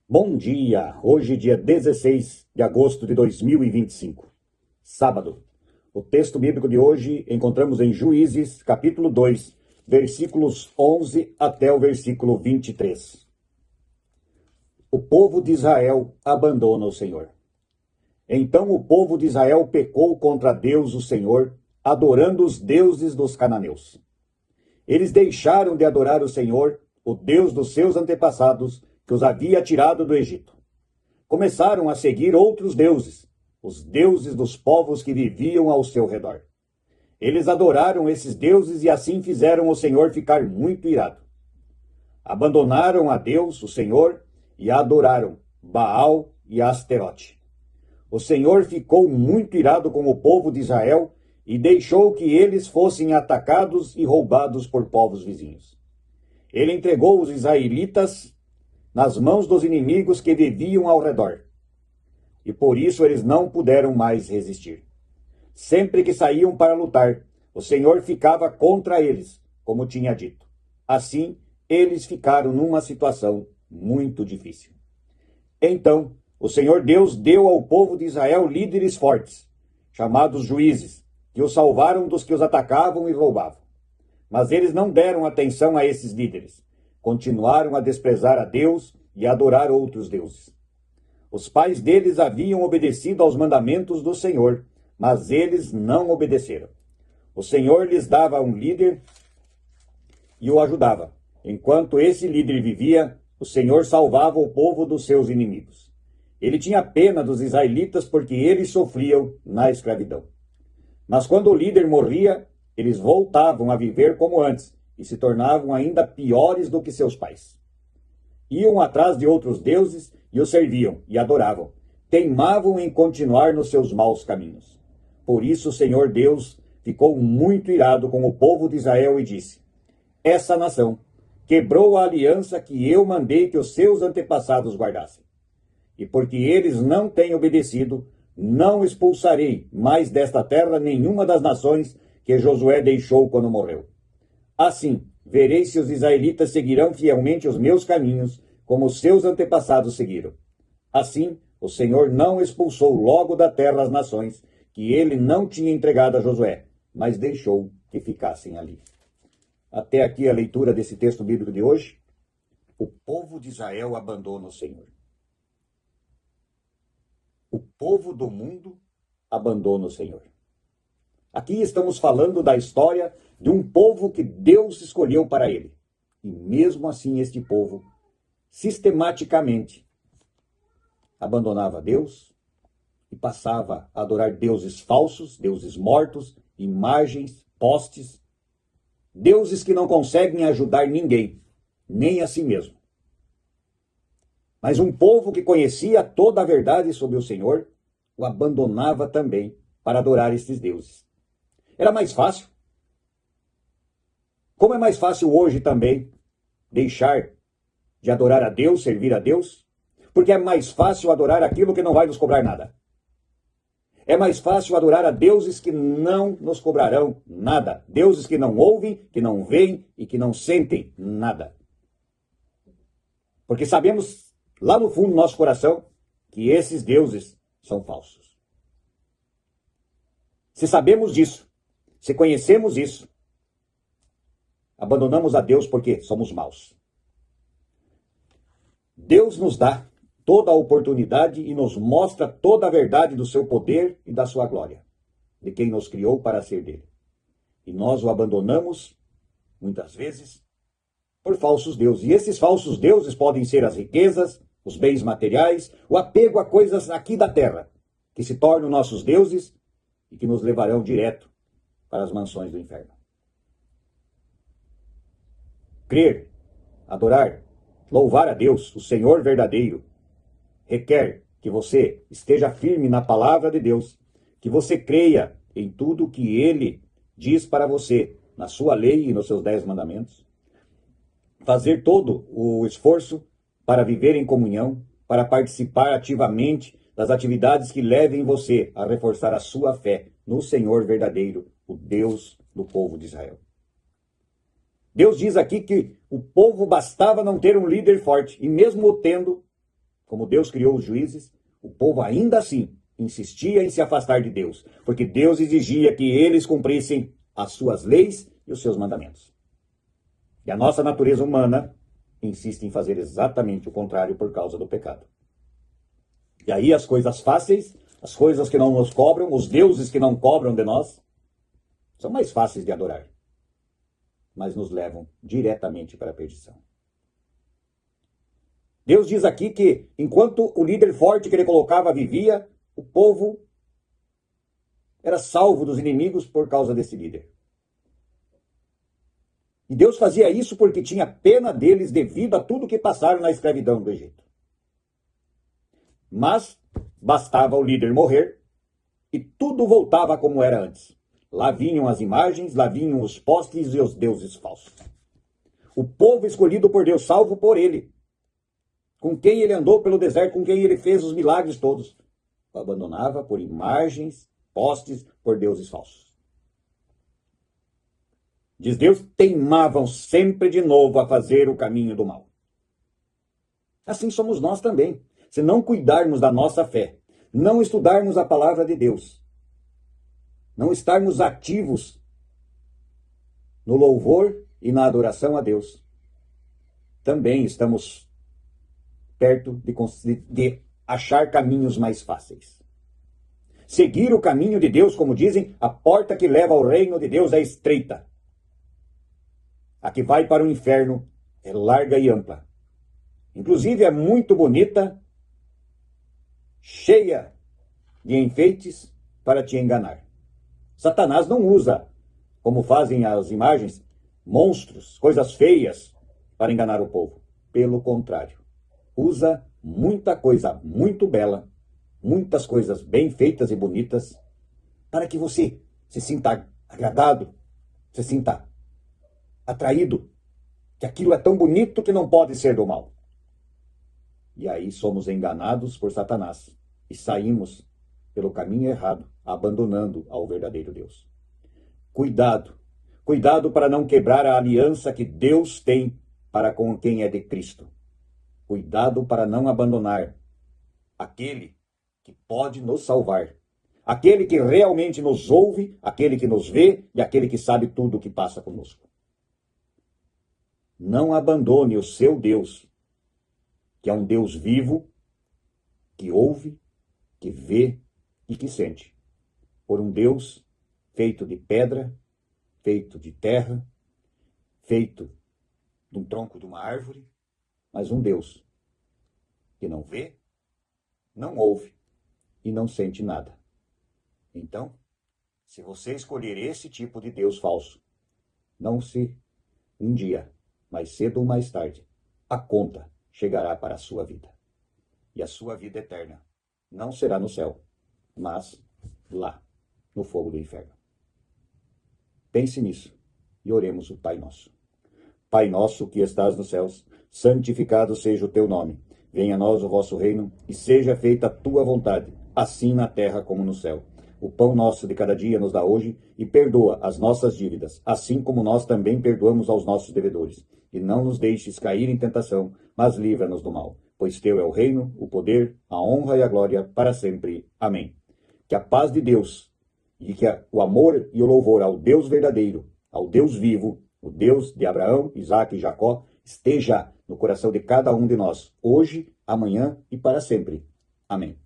Bom dia! Hoje, dia 16 de agosto de 2025, sábado. O texto bíblico de hoje encontramos em Juízes, capítulo 2, versículos 11 até o versículo 23. O povo de Israel abandona o Senhor. Então o povo de Israel pecou contra Deus, o Senhor, adorando os deuses dos cananeus. Eles deixaram de adorar o Senhor, o Deus dos seus antepassados, que os havia tirado do Egito. Começaram a seguir outros deuses, os deuses dos povos que viviam ao seu redor. Eles adoraram esses deuses e assim fizeram o Senhor ficar muito irado. Abandonaram a Deus, o Senhor, e adoraram Baal e Asterote. O Senhor ficou muito irado com o povo de Israel e deixou que eles fossem atacados e roubados por povos vizinhos. Ele entregou os israelitas nas mãos dos inimigos que viviam ao redor. E por isso eles não puderam mais resistir. Sempre que saíam para lutar, o Senhor ficava contra eles, como tinha dito. Assim, eles ficaram numa situação muito difícil. Então, o Senhor Deus deu ao povo de Israel líderes fortes, chamados juízes, que os salvaram dos que os atacavam e roubavam. Mas eles não deram atenção a esses líderes. Continuaram a desprezar a Deus e a adorar outros deuses. Os pais deles haviam obedecido aos mandamentos do Senhor, mas eles não obedeceram. O Senhor lhes dava um líder e o ajudava. Enquanto esse líder vivia, o Senhor salvava o povo dos seus inimigos. Ele tinha pena dos israelitas porque eles sofriam na escravidão. Mas quando o líder morria, eles voltavam a viver como antes e se tornavam ainda piores do que seus pais. Iam atrás de outros deuses e os serviam e adoravam. Teimavam em continuar nos seus maus caminhos. Por isso o Senhor Deus ficou muito irado com o povo de Israel e disse: essa nação quebrou a aliança que eu mandei que os seus antepassados guardassem. E porque eles não têm obedecido, não expulsarei mais desta terra nenhuma das nações que Josué deixou quando morreu. Assim, verei se os israelitas seguirão fielmente os meus caminhos, como os seus antepassados seguiram. Assim, o Senhor não expulsou logo da terra as nações que ele não tinha entregado a Josué, mas deixou que ficassem ali. Até aqui a leitura desse texto bíblico de hoje. O povo de Israel abandona o Senhor. O povo do mundo abandona o Senhor. Aqui estamos falando da história de um povo que Deus escolheu para ele. E mesmo assim este povo, sistematicamente, abandonava Deus e passava a adorar deuses falsos, deuses mortos, imagens, postes, deuses que não conseguem ajudar ninguém, nem a si mesmo. Mas um povo que conhecia toda a verdade sobre o Senhor, o abandonava também para adorar estes deuses. Era mais fácil. Como é mais fácil hoje também deixar de adorar a Deus, servir a Deus? Porque é mais fácil adorar aquilo que não vai nos cobrar nada. É mais fácil adorar a deuses que não nos cobrarão nada. Deuses que não ouvem, que não veem e que não sentem nada. Porque sabemos lá no fundo do nosso coração que esses deuses são falsos. Se sabemos disso, se conhecemos isso, abandonamos a Deus porque somos maus. Deus nos dá toda a oportunidade e nos mostra toda a verdade do seu poder e da sua glória, de quem nos criou para ser dele. E nós o abandonamos, muitas vezes, por falsos deuses. E esses falsos deuses podem ser as riquezas, os bens materiais, o apego a coisas aqui da terra, que se tornam nossos deuses e que nos levarão direto para as mansões do inferno. Crer, adorar, louvar a Deus, o Senhor verdadeiro, requer que você esteja firme na palavra de Deus, que você creia em tudo que Ele diz para você, na sua lei e nos seus 10 mandamentos, fazer todo o esforço para viver em comunhão, para participar ativamente das atividades que levem você a reforçar a sua fé no Senhor verdadeiro, o Deus do povo de Israel. Deus diz aqui que o povo bastava não ter um líder forte, e mesmo o tendo, como Deus criou os juízes, o povo ainda assim insistia em se afastar de Deus, porque Deus exigia que eles cumprissem as suas leis e os seus mandamentos. E a nossa natureza humana insiste em fazer exatamente o contrário por causa do pecado. E aí as coisas fáceis, as coisas que não nos cobram, os deuses que não cobram de nós, são mais fáceis de adorar, mas nos levam diretamente para a perdição. Deus diz aqui que enquanto o líder forte que ele colocava vivia, o povo era salvo dos inimigos por causa desse líder. E Deus fazia isso porque tinha pena deles devido a tudo que passaram na escravidão do Egito. Mas bastava o líder morrer e tudo voltava como era antes. Lá vinham as imagens, lá vinham os postes e os deuses falsos. O povo escolhido por Deus, salvo por ele, com quem ele andou pelo deserto, com quem ele fez os milagres todos, o abandonava por imagens, postes, por deuses falsos. Diz Deus, teimavam sempre de novo a fazer o caminho do mal. Assim somos nós também. Se não cuidarmos da nossa fé, não estudarmos a palavra de Deus, não estarmos ativos no louvor e na adoração a Deus, também estamos perto de achar caminhos mais fáceis. Seguir o caminho de Deus, como dizem, a porta que leva ao reino de Deus é estreita. A que vai para o inferno é larga e ampla. Inclusive é muito bonita, cheia de enfeites para te enganar. Satanás não usa, como fazem as imagens, monstros, coisas feias para enganar o povo. Pelo contrário, usa muita coisa muito bela, muitas coisas bem feitas e bonitas, para que você se sinta agradado, se sinta atraído, que aquilo é tão bonito que não pode ser do mal. E aí somos enganados por Satanás e saímos pelo caminho errado, abandonando ao verdadeiro Deus. Cuidado, cuidado para não quebrar a aliança que Deus tem para com quem é de Cristo. Cuidado para não abandonar aquele que pode nos salvar, aquele que realmente nos ouve, aquele que nos vê e aquele que sabe tudo o que passa conosco. Não abandone o seu Deus, que é um Deus vivo, que ouve, que vê e que sente, por um Deus feito de pedra, feito de terra, feito de um tronco de uma árvore, mas um Deus que não vê, não ouve e não sente nada. Então, se você escolher esse tipo de Deus falso, não se um dia, mais cedo ou mais tarde, a conta chegará para a sua vida. E a sua vida eterna não será no céu, mas lá, no fogo do inferno. Pense nisso e oremos o Pai Nosso. Pai nosso que estás nos céus, santificado seja o teu nome. Venha a nós o vosso reino e seja feita a tua vontade, assim na terra como no céu. O pão nosso de cada dia nos dá hoje e perdoa as nossas dívidas, assim como nós também perdoamos aos nossos devedores. E não nos deixes cair em tentação, mas livra-nos do mal. Pois teu é o reino, o poder, a honra e a glória para sempre. Amém. Que a paz de Deus e que o amor e o louvor ao Deus verdadeiro, ao Deus vivo, o Deus de Abraão, Isaque e Jacó, esteja no coração de cada um de nós, hoje, amanhã e para sempre. Amém.